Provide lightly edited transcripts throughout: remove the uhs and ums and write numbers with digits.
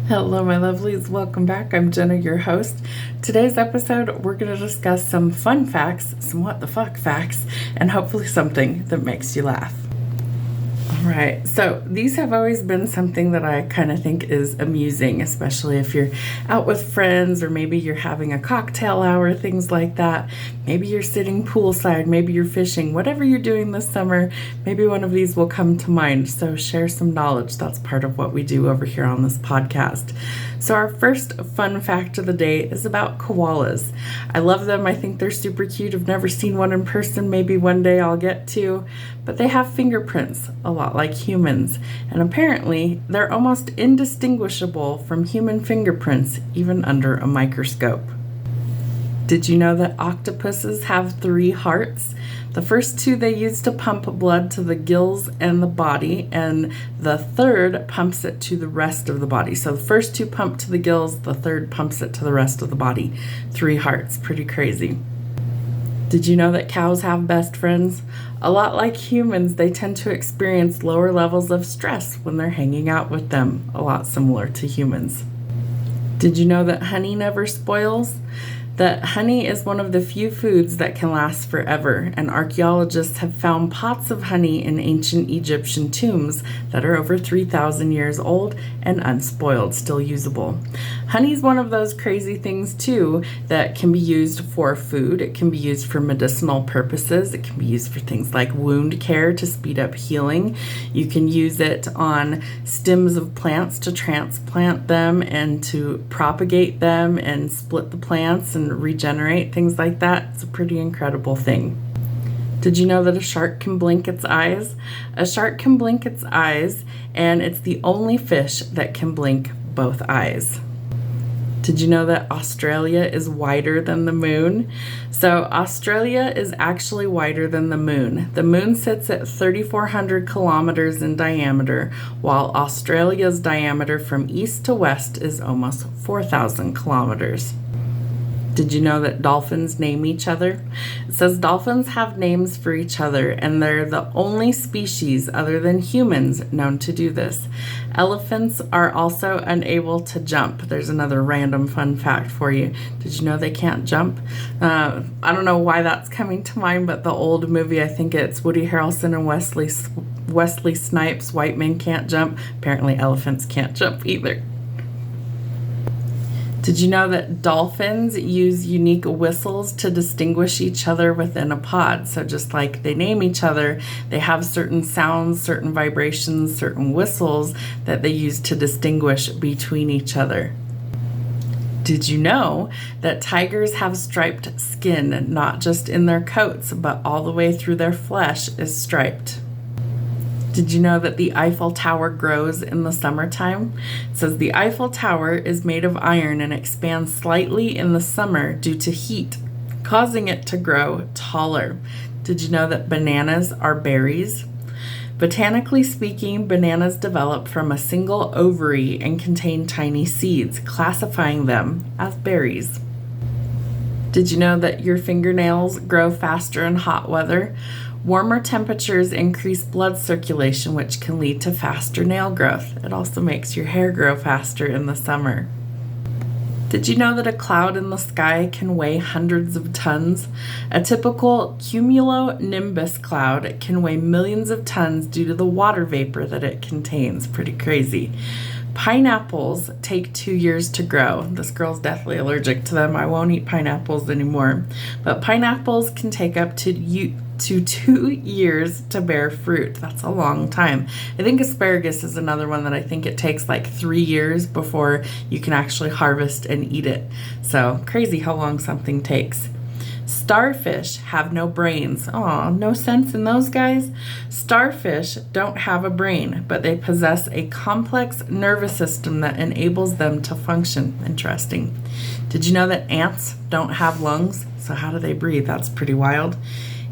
Hello, my lovelies. Welcome back. I'm Jenna, your host. Today's episode, we're going to discuss some fun facts, some what the fuck facts, and hopefully something that makes you laugh. All right, so these have always been something that I kind of think is amusing, especially if you're out with friends or maybe you're having a cocktail hour, things like that. Maybe you're sitting poolside, maybe you're fishing, whatever you're doing this summer, maybe one of these will come to mind. So share some knowledge. That's part of what we do over here on this podcast. So our first fun fact of the day is about koalas. I love them. I think they're super cute. I've never seen one in person. Maybe one day I'll get to, but they have fingerprints a lot like humans. And apparently they're almost indistinguishable from human fingerprints, even under a microscope. Did you know that octopuses have 3 hearts? The first 2 they use to pump blood to the gills and the body, and the third pumps it to the rest of the body. So the first 2 pump to the gills, the third pumps it to the rest of the body. 3 hearts, pretty crazy. Did you know that cows have best friends? A lot like humans, they tend to experience lower levels of stress when they're hanging out with them, a lot similar to humans. Did you know that honey never spoils? That honey is one of the few foods that can last forever, and archaeologists have found pots of honey in ancient Egyptian tombs that are over 3,000 years old and unspoiled, still usable. Honey is one of those crazy things too that can be used for food. It can be used for medicinal purposes. It can be used for things like wound care to speed up healing. You can use it on stems of plants to transplant them and to propagate them and split the plants and regenerate, things like that. It's a pretty incredible thing. Did you know that a shark can blink its eyes? A shark can blink its eyes, and it's the only fish that can blink both eyes. Did you know that Australia is wider than the moon? So Australia is actually wider than the moon. The moon sits at 3,400 kilometers in diameter, while Australia's diameter from east to west is almost 4,000 kilometers. Did you know that dolphins name each other? It says dolphins have names for each other, and they're the only species other than humans known to do this. Elephants are also unable to jump. There's another random fun fact for you. Did you know they can't jump? I don't know why that's coming to mind, but the old movie, I think it's Woody Harrelson and Wesley Snipes, White Men Can't Jump. Apparently elephants can't jump either. Did you know that dolphins use unique whistles to distinguish each other within a pod? So just like they name each other, they have certain sounds, certain vibrations, certain whistles that they use to distinguish between each other. Did you know that tigers have striped skin, not just in their coats, but all the way through their flesh is striped? Did you know that the Eiffel Tower grows in the summertime? It says the Eiffel Tower is made of iron and expands slightly in the summer due to heat, causing it to grow taller. Did you know that bananas are berries? Botanically speaking, bananas develop from a single ovary and contain tiny seeds, classifying them as berries. Did you know that your fingernails grow faster in hot weather? Warmer temperatures increase blood circulation, which can lead to faster nail growth. It also makes your hair grow faster in the summer. Did you know that a cloud in the sky can weigh hundreds of tons? A typical cumulonimbus cloud can weigh millions of tons due to the water vapor that it contains. Pretty crazy. Pineapples take 2 years to grow. This girl's deathly allergic to them. I won't eat pineapples anymore. But pineapples can take up to 2 years to bear fruit. That's a long time. I think asparagus is another one that I think it takes like 3 years before you can actually harvest and eat it. So crazy how long something takes. Starfish have no brains. Aw, no sense in those guys. Starfish don't have a brain, but they possess a complex nervous system that enables them to function. Interesting. Did you know that ants don't have lungs? So how do they breathe? That's pretty wild.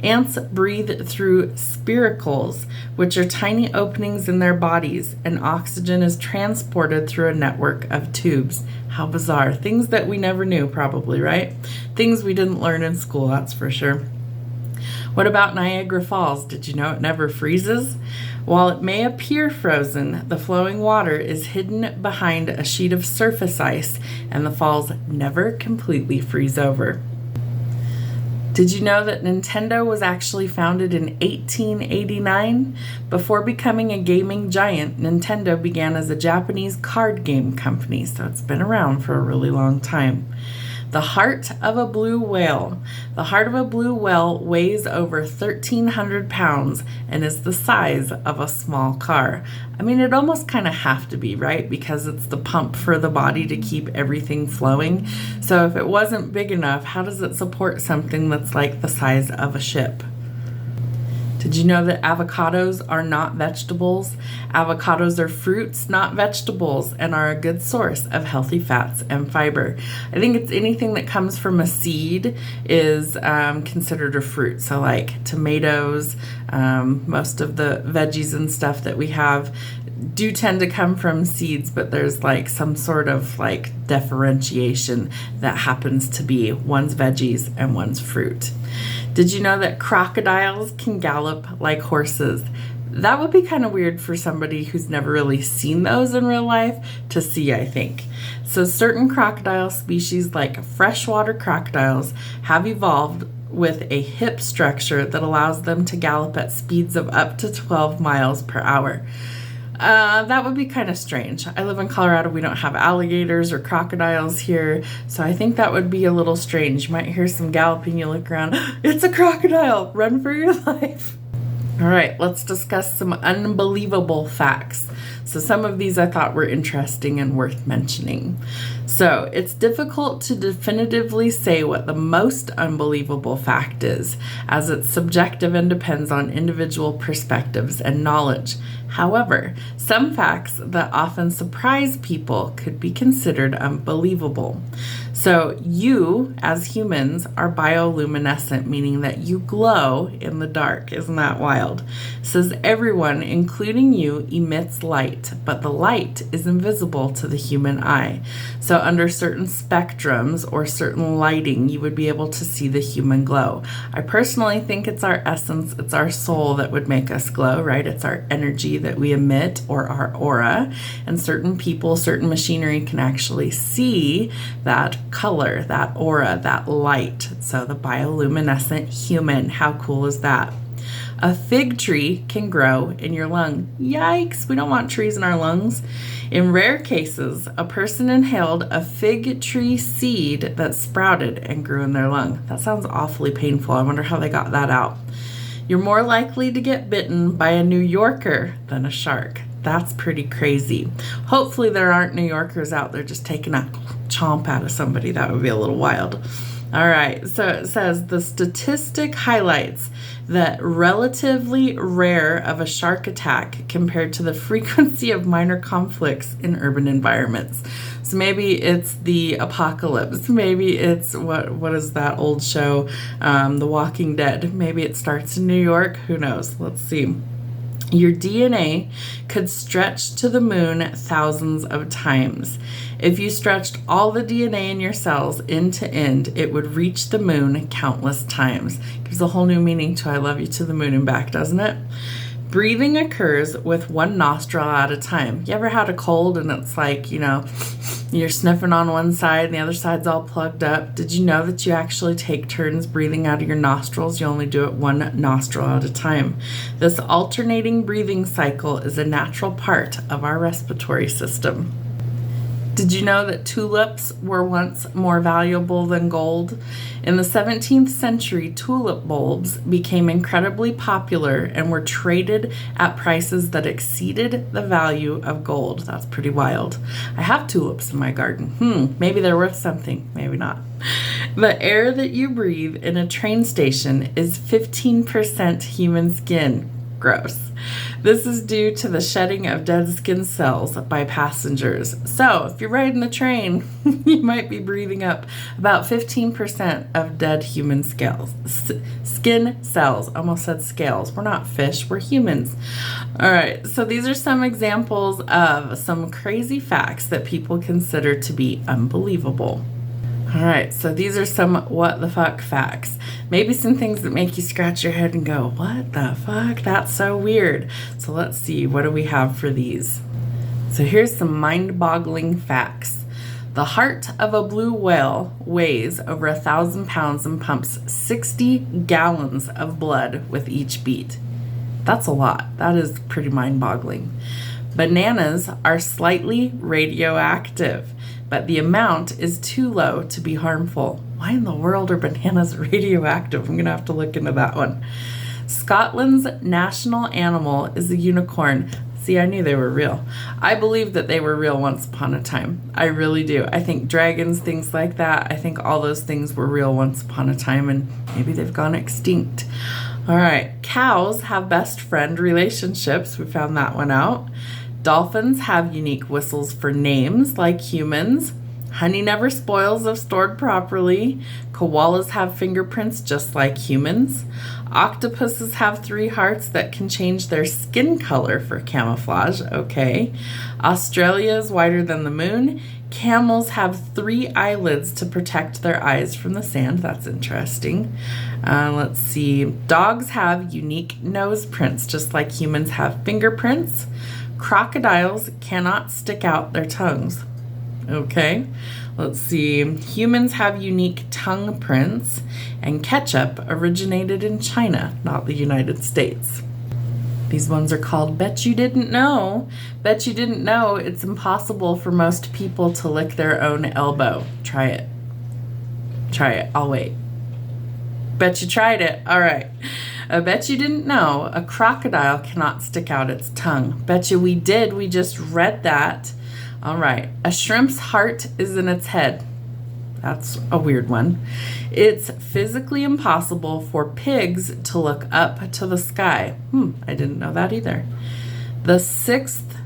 Ants breathe through spiracles, which are tiny openings in their bodies, and oxygen is transported through a network of tubes. How bizarre. Things that we never knew, probably, right? Things we didn't learn in school, that's for sure. What about Niagara Falls? Did you know it never freezes? While it may appear frozen, the flowing water is hidden behind a sheet of surface ice, and the falls never completely freeze over. Did you know that Nintendo was actually founded in 1889? Before becoming a gaming giant, Nintendo began as a Japanese card game company, so it's been around for a really long time. The heart of a blue whale. The heart of a blue whale weighs over 1,300 pounds and is the size of a small car. I mean, it almost kind of have to be, right? Because it's the pump for the body to keep everything flowing. So if it wasn't big enough, how does it support something that's like the size of a ship? Did you know that avocados are not vegetables? Avocados are fruits, not vegetables, and are a good source of healthy fats and fiber. I think it's anything that comes from a seed is considered a fruit. So like tomatoes, most of the veggies and stuff that we have do tend to come from seeds, but there's like some sort of like differentiation that happens to be one's veggies and one's fruit. Did you know that crocodiles can gallop like horses? That would be kind of weird for somebody who's never really seen those in real life to see, I think. So certain crocodile species like freshwater crocodiles have evolved with a hip structure that allows them to gallop at speeds of up to 12 miles per hour. That would be kind of strange. I live in Colorado. We don't have alligators or crocodiles here, so I think that would be a little strange. You might hear some galloping. You look around, it's a crocodile. Run for your life. All right, let's discuss some unbelievable facts. So some of these I thought were interesting and worth mentioning. So it's difficult to definitively say what the most unbelievable fact is, as it's subjective and depends on individual perspectives and knowledge. However, some facts that often surprise people could be considered unbelievable. So you, as humans, are bioluminescent, meaning that you glow in the dark. Isn't that wild? It says everyone, including you, emits light, but the light is invisible to the human eye. So under certain spectrums or certain lighting, you would be able to see the human glow. I personally think it's our essence, it's our soul that would make us glow, right? It's our energy that we emit, or our aura. And certain people, certain machinery can actually see that color, that aura, that light. So the bioluminescent human, how cool is that? A fig tree can grow in your lung. Yikes, we don't want trees in our lungs. In rare cases, a person inhaled a fig tree seed that sprouted and grew in their lung. That sounds awfully painful. I wonder how they got that out. You're more likely to get bitten by a New Yorker than a shark. That's pretty crazy. Hopefully there aren't New Yorkers out there just taking a chomp out of somebody. That would be a little wild. All right, so it says the statistic highlights that relatively rare of a shark attack compared to the frequency of minor conflicts in urban environments. So maybe it's the apocalypse. Maybe it's what is that old show, The Walking Dead. Maybe it starts in New York. Who knows? Let's see. Your DNA could stretch to the moon thousands of times. If you stretched all the DNA in your cells end to end, it would reach the moon countless times. Gives a whole new meaning to I love you to the moon and back, doesn't it? Breathing occurs with one nostril at a time. You ever had a cold and it's like, you're sniffing on one side and the other side's all plugged up? Did you know that you actually take turns breathing out of your nostrils? You only do it one nostril at a time. This alternating breathing cycle is a natural part of our respiratory system. Did you know that tulips were once more valuable than gold? In the 17th century, tulip bulbs became incredibly popular and were traded at prices that exceeded the value of gold. That's pretty wild. I have tulips in my garden. Maybe they're worth something, maybe not. The air that you breathe in a train station is 15% human skin. Gross. This is due to the shedding of dead skin cells by passengers. So if you're riding the train, you might be breathing up about 15% of dead human skin cells. Almost said scales. We're not fish, we're humans. All right, so these are some examples of some crazy facts that people consider to be unbelievable. All right, so these are some what the fuck facts. Maybe some things that make you scratch your head and go, what the fuck? That's so weird. So let's see, what do we have for these? So here's some mind-boggling facts. The heart of a blue whale weighs over 1,000 pounds and pumps 60 gallons of blood with each beat. That's a lot. That is pretty mind-boggling. Bananas are slightly radioactive, but the amount is too low to be harmful. Why in the world are bananas radioactive? I'm going to have to look into that one. Scotland's national animal is a unicorn. See, I knew they were real. I believe that they were real once upon a time. I really do. I think dragons, things like that, I think all those things were real once upon a time, and maybe they've gone extinct. All right. Cows have best friend relationships. We found that one out. Dolphins have unique whistles for names like humans. Honey never spoils if stored properly. Koalas have fingerprints just like humans. Octopuses have 3 hearts that can change their skin color for camouflage. Okay. Australia is wider than the moon. Camels have 3 eyelids to protect their eyes from the sand. That's interesting. Let's see. Dogs have unique nose prints just like humans have fingerprints. Crocodiles cannot stick out their tongues. Okay, let's see. Humans have unique tongue prints, and ketchup originated in China, not the United States. These ones are called Bet You Didn't Know. Bet you didn't know it's impossible for most people to lick their own elbow. Try it. Try it. I'll wait. Bet you tried it. All right. I bet you didn't know a crocodile cannot stick out its tongue. Bet you we did. We just read that. All right. A shrimp's heart is in its head. That's a weird one. It's physically impossible for pigs to look up to the sky. I didn't know that either. The sixth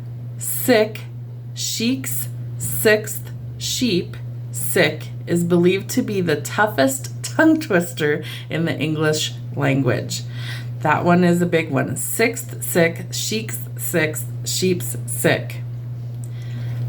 sheik's sixth sheep, sick, is believed to be the toughest tongue twister in the English language. That one is a big one. Sixth sick, sheik's sixth, sheep's sick.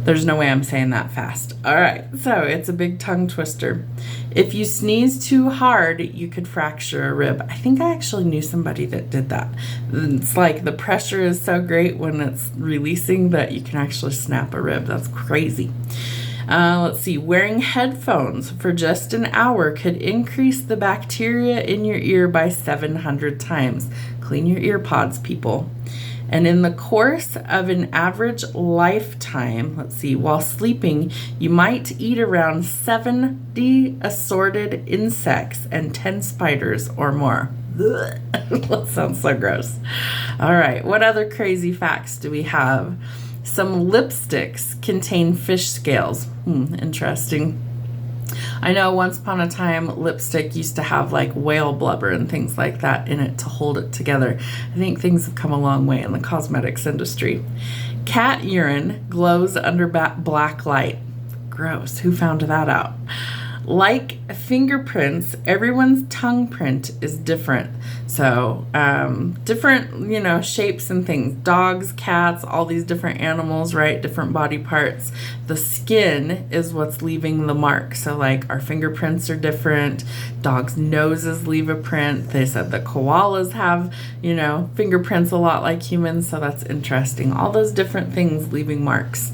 There's no way I'm saying that fast. All right, so it's a big tongue twister. If you sneeze too hard, you could fracture a rib. I think I actually knew somebody that did that. It's like the pressure is so great when it's releasing that you can actually snap a rib. That's crazy. Let's see. Wearing headphones for just an hour could increase the bacteria in your ear by 700 times. Clean your ear pods, people. And in the course of an average lifetime, let's see, while sleeping, you might eat around 70 assorted insects and 10 spiders or more. That sounds so gross. All right, what other crazy facts do we have? Some lipsticks contain fish scales. Interesting. I know once upon a time lipstick used to have like whale blubber and things like that in it to hold it together. I think things have come a long way in the cosmetics industry. Cat urine glows under black light. Gross. Who found that out? Like fingerprints, everyone's tongue print is different. So, different, shapes and things. Dogs, cats, all these different animals, right? Different body parts. The skin is what's leaving the mark. So, like, our fingerprints are different. Dogs' noses leave a print. They said that koalas have, fingerprints a lot like humans. So, that's interesting. All those different things leaving marks.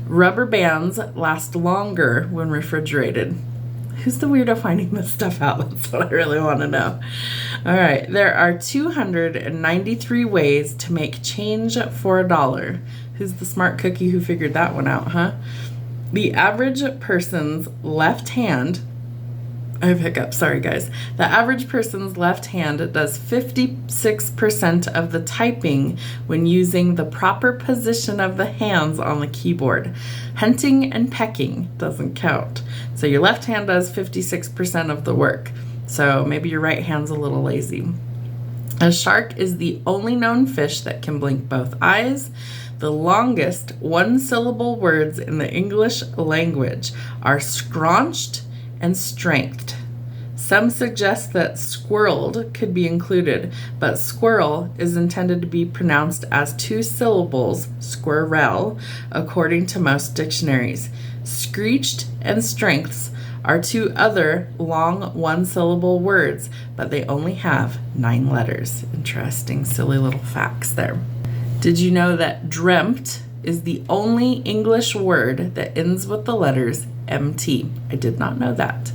Rubber bands last longer when refrigerated. Who's the weirdo finding this stuff out? That's what I really want to know. All right. There are 293 ways to make change for $1. Who's the smart cookie who figured that one out, huh? The average person's left hand, I have hiccups, sorry guys. The average person's left hand does 56% of the typing when using the proper position of the hands on the keyboard. Hunting and pecking doesn't count. So your left hand does 56% of the work. So maybe your right hand's a little lazy. A shark is the only known fish that can blink both eyes. The longest one-syllable words in the English language are scraunched and strengthed. Some suggest that squirreled could be included, but squirrel is intended to be pronounced as 2 syllables, squirrel, according to most dictionaries. Screeched and strengths are two other long one-syllable words, but they only have 9 letters. Interesting, silly little facts there. Did you know that dreamt is the only English word that ends with the letters MT? I did not know that.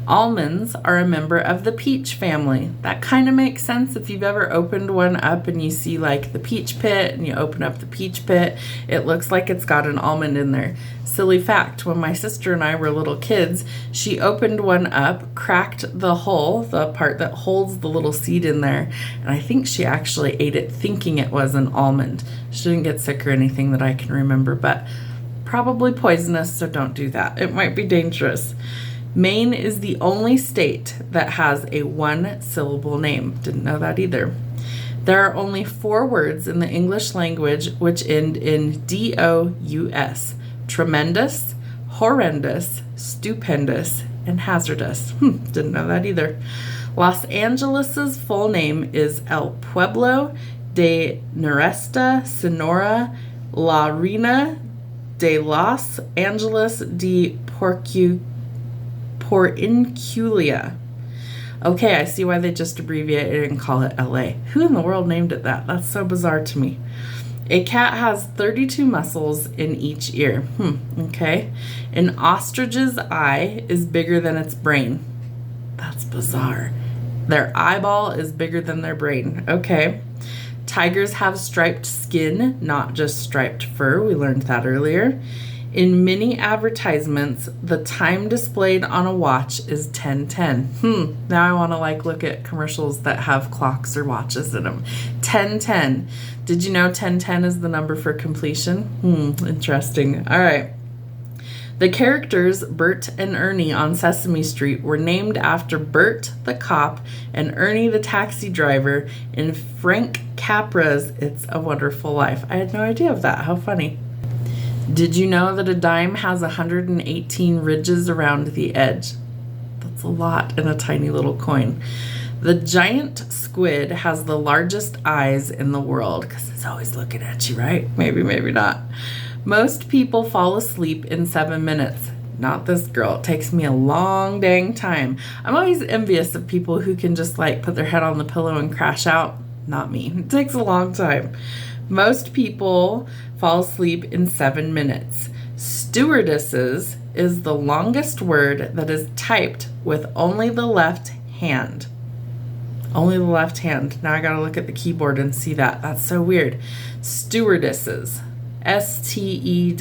Almonds are a member of the peach family. That kind of makes sense if you've ever opened one up and you see like the peach pit and you open up the peach pit, it looks like it's got an almond in there. Silly fact, when my sister and I were little kids, she opened one up, cracked the hole, the part that holds the little seed in there, and I think she actually ate it thinking it was an almond. She didn't get sick or anything that I can remember, but probably poisonous, so don't do that. It might be dangerous. Maine is the only state that has a one-syllable name. Didn't know that either. There are only 4 words in the English language which end in D-O-U-S. Tremendous, horrendous, stupendous, and hazardous. Didn't know that either. Los Angeles's full name is El Pueblo de Noreste, Sonora, La Reina de Los Angeles de Porcinculia. Okay, I see why they just abbreviated it and call it LA. Who in the world named it that? That's so bizarre to me. A cat has 32 muscles in each ear. Okay. An ostrich's eye is bigger than its brain. That's bizarre. Their eyeball is bigger than their brain. Okay. Tigers have striped skin, not just striped fur. We learned that earlier. In many advertisements, the time displayed on a watch is 10:10. Now I want to look at commercials that have clocks or watches in them. 10:10. Did you know 10:10 is the number for completion? Interesting. All right. The characters Bert and Ernie on Sesame Street were named after Bert the cop and Ernie the taxi driver in Frank Capra's It's a Wonderful Life. I had no idea of that. How funny. Did you know that a dime has 118 ridges around the edge? That's a lot in a tiny little coin. The giant squid has the largest eyes in the world because it's always looking at you, right? Maybe, maybe not. Most people fall asleep in 7 minutes. Not this girl. It takes me a long dang time. I'm always envious of people who can just put their head on the pillow and crash out. Not me. It takes a long time. Most people fall asleep in 7 minutes. Stewardesses is the longest word that is typed with only the left hand. Only the left hand. Now I gotta look at the keyboard and see that. That's so weird. Stewardesses. Stewardesses.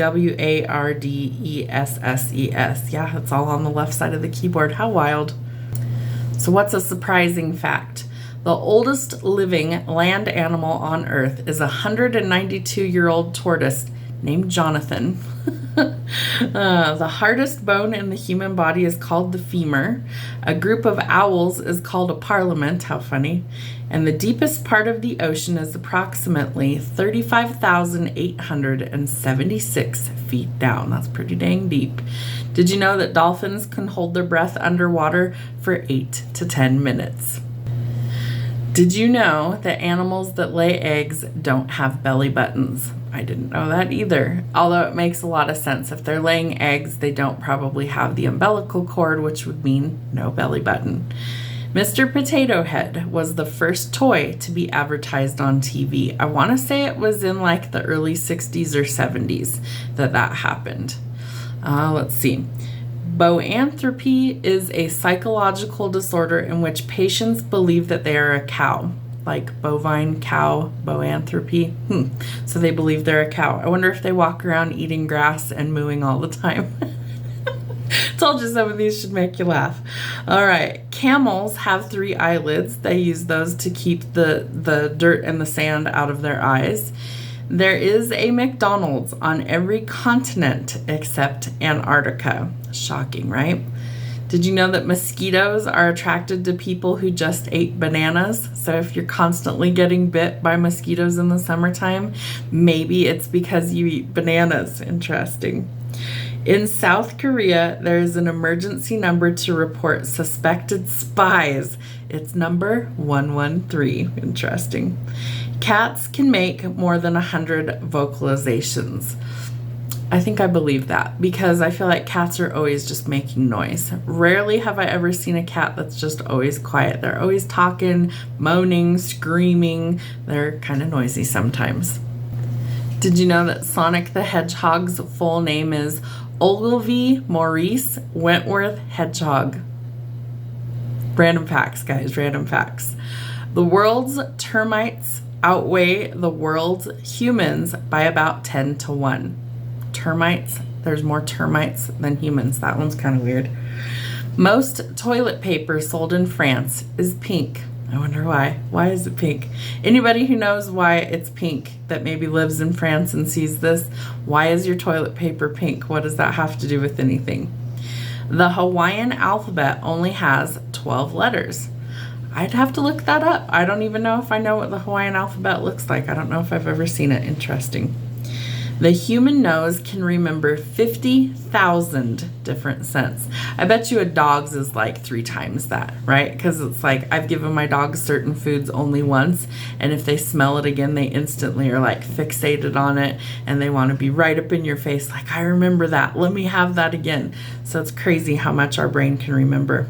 Yeah, it's all on the left side of the keyboard. How wild. So what's a surprising fact? The oldest living land animal on Earth is a 192-year-old tortoise named Jonathan. The hardest bone in the human body is called the femur. A group of owls is called a parliament. How funny. And the deepest part of the ocean is approximately 35,876 feet down. That's pretty dang deep. Did you know that dolphins can hold their breath underwater for 8 to 10 minutes? Did you know that animals that lay eggs don't have belly buttons? I didn't know that either, although it makes a lot of sense. If they're laying eggs, they don't probably have the umbilical cord, which would mean no belly button. Mr. Potato Head was the first toy to be advertised on TV. I want to say it was in the early 60s or 70s that happened. Let's see. Boanthropy is a psychological disorder in which patients believe that they are a cow, like bovine cow, boanthropy. So they believe they're a cow. I wonder if they walk around eating grass and mooing all the time. Told you some of these should make you laugh. All right. Camels have 3 eyelids. They use those to keep the dirt and the sand out of their eyes. There is a McDonald's on every continent except Antarctica. Shocking, right? Did you know that mosquitoes are attracted to people who just ate bananas? So if you're constantly getting bit by mosquitoes in the summertime, maybe it's because you eat bananas. Interesting. In South Korea, there is an emergency number to report suspected spies. It's number 113. Interesting. Cats can make more than 100 vocalizations. I think I believe that because I feel like cats are always just making noise. Rarely have I ever seen a cat that's just always quiet. They're always talking, moaning, screaming. They're kind of noisy sometimes. Did you know that Sonic the Hedgehog's full name is Ogilvy Maurice Wentworth Hedgehog? Random facts, guys, random facts. The world's termites outweigh the world's humans by about 10 to 1. Termites, there's more termites than humans. That one's kind of weird. Most toilet paper sold in France is pink. I wonder why. Why is it pink? Anybody who knows why it's pink that maybe lives in France and sees this, why is your toilet paper pink? What does that have to do with anything? The Hawaiian alphabet only has 12 letters. I'd have to look that up. I don't even know if I know what the Hawaiian alphabet looks like. I don't know if I've ever seen it. Interesting. The human nose can remember 50,000 different scents. I bet you a dog's is like 3 times that, right? Because it's like I've given my dog certain foods only once, and if they smell it again, they instantly are like fixated on it, and they want to be right up in your face like, I remember that. Let me have that again. So it's crazy how much our brain can remember.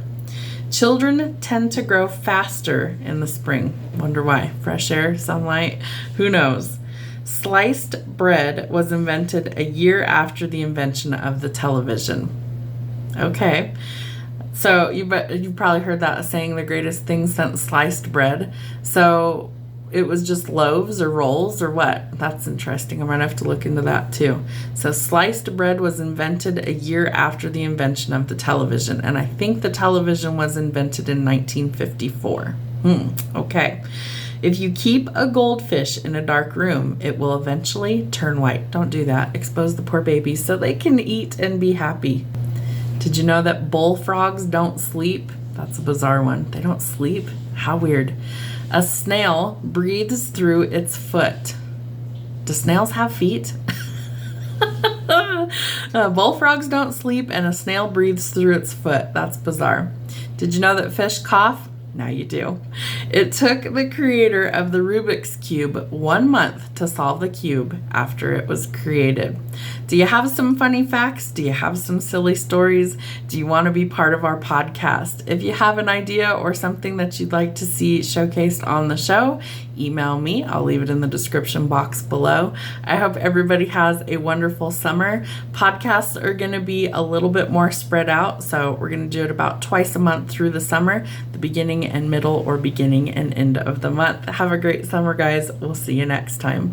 Children tend to grow faster in the spring. Wonder why? Fresh air, sunlight, who knows? Sliced bread was invented a year after the invention of the television. Okay, so you've probably heard that saying, the greatest thing since sliced bread. So it was just loaves or rolls or what? That's interesting. I'm gonna have to look into that too. So sliced bread was invented a year after the invention of the television, and I think the television was invented in 1954. Okay. If you keep a goldfish in a dark room, it will eventually turn white. Don't do that. Expose the poor babies so they can eat and be happy. Did you know that bullfrogs don't sleep? That's a bizarre one. They don't sleep? How weird. A snail breathes through its foot. Do snails have feet? Bullfrogs don't sleep and a snail breathes through its foot. That's bizarre. Did you know that fish cough? Now you do. It took the creator of the Rubik's Cube 1 month to solve the cube after it was created. Do you have some funny facts? Do you have some silly stories? Do you want to be part of our podcast? If you have an idea or something that you'd like to see showcased on the show, email me. I'll leave it in the description box below. I hope everybody has a wonderful summer. Podcasts are going to be a little bit more spread out, so we're going to do it about twice a month through the summer, the beginning and middle or beginning and end of the month. Have a great summer, guys. We'll see you next time.